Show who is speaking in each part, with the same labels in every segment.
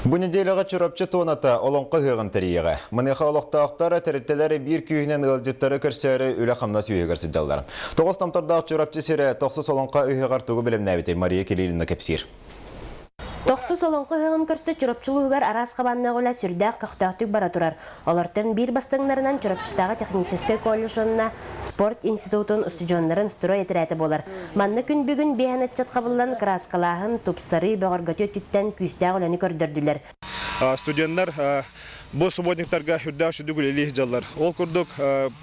Speaker 1: Бу неделяга чурапчы тоната олонқа хыгын тәрияға. Мыныға олықтақтары тәріттелері бір күйінен ылжыттары көрсері үлі қамнас үйегірсі жалдар. Тоғыз тамтардағы чурапчы сері тоқсыз олонқа үйеғар туғы білім нәбеті Мария Келиліні кепсир.
Speaker 2: Тоқсы солонқы ғығын көрсі чұрапчылығығар арас қабанна ғола сүрдәқ қақтақтық бара тұрар. Олардың бір бастыңларынан чұрапчыстағы техническай колледжонына спорт институтын ұстыжонларын строй етірәті болар. Манны күн бүгін бейханет жатқабылан краскалағын тупсары бағырғаты түттен күстәғ оланы көрдірділер.
Speaker 3: Студенттер бұл субботниктарға хүрдәу шүдік үлелі жаллар. Ол күрдік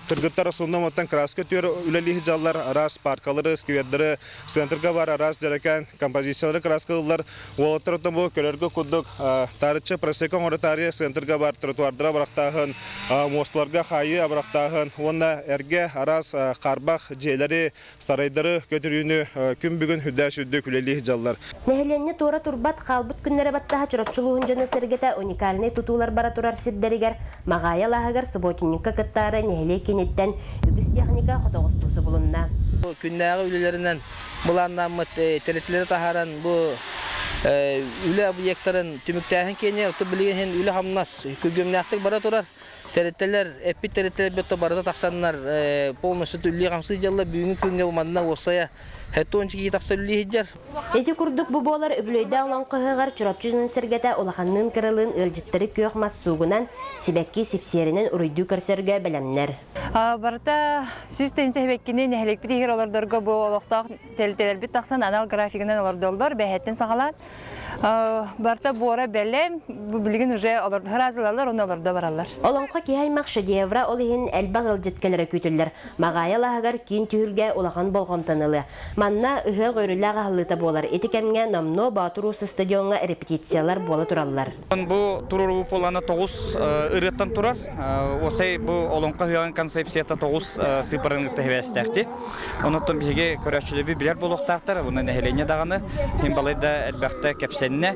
Speaker 3: тұргыттары соннаматтан краска түйер үлелі жаллар, арас паркалары, сквердері, центрға бар арас дәрекән композициялары краскалылар. Олаттар өттен бұл көлергі күрдік тарытшы просекон оратария центрға бар тротуардыра барақтағын, мостларға қайы абырақтағын, онна әрге арас қарбақ жейлері, сарайдары көтірүйіні күн бүгін хүрдәу шүдік үлелі жаллар.
Speaker 2: Нәхіленне тура турбат қалбыт күннері баттаға чұрапчылығын жаны сәргеті уникаліне тутулар бара турар сирдеригер, мағая лағығар субботинника кыттары нәхіле кенеттен үгіс техника қотоғыстусы бұлынна.
Speaker 4: Күннәғы үлелерінен бұланнан мұт тәреттілері тахаран бұл үлі объекттарын түміктәхін кене, ұты білген үлі хамнас күгімнәқтік бара турар. Тәреттелер, әппет тәреттелер бетті барада тақсанлар полностью үлі қамсы жалла бүгінгі күнге ұмадына осая хәтті ончы кей тақса үлі хеджар.
Speaker 2: Эти күрдік бұ болар үбілейді олан қығығар чұрапчызын сіргеті олақанның кірілін өлжіттері көк мас суғынан себәкке сепсерінен ұрыйды көрсерге бәлемнер.
Speaker 5: Барта сүз тәнсе хебеккені нәхелек бітігер олардарға бұл олықтақ тәлтелер біт тақсан анал графигінен олардолдар бәхеттен сағалан. Барта буара бәлем, білген уже оларды разылалар, оны оларда баралар.
Speaker 2: Оланқа кейаймақ шедевра олығын әлбақ өлжеткелері көтілдер. Мағая лағығар кейін түйілге олаған болған танылы. Манна үхі ғөрілі ағалыта болар. Етікемге намно Батурусы стадионға репетициялар бола тұралар.
Speaker 6: Бұл тұрыру поланы 9 ұреттан тұрар. Осай бұл оланқа ғыған концепцията 9 сыпырын тәхвәстәқті. Оныттың біге көрәшілігі білер болуқтақтар. Бұны нәхелене дағаны, хембалайда әлбәқті кәпсәніне.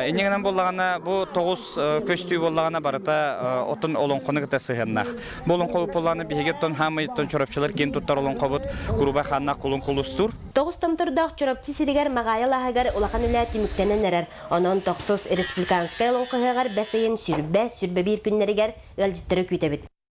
Speaker 6: Енегінен болағана бұл 9 көстүй болағана барыта отын оланқыны ғыта сығыннақ. Бұл оланқы поланы біге тұн хамайыттың чорапшылар кен тұттар оланқы бұд күрубай қанна құлын құлыстыр.
Speaker 2: Тоғыз тамтырдақ чұрапчы сирігер мағая лағығар олақан үлі түміктенен әрер. Онын тоқсыз республиканскай оланқығығар бәсейін сүрбе бір күннерігер әлжіттері күйтебет.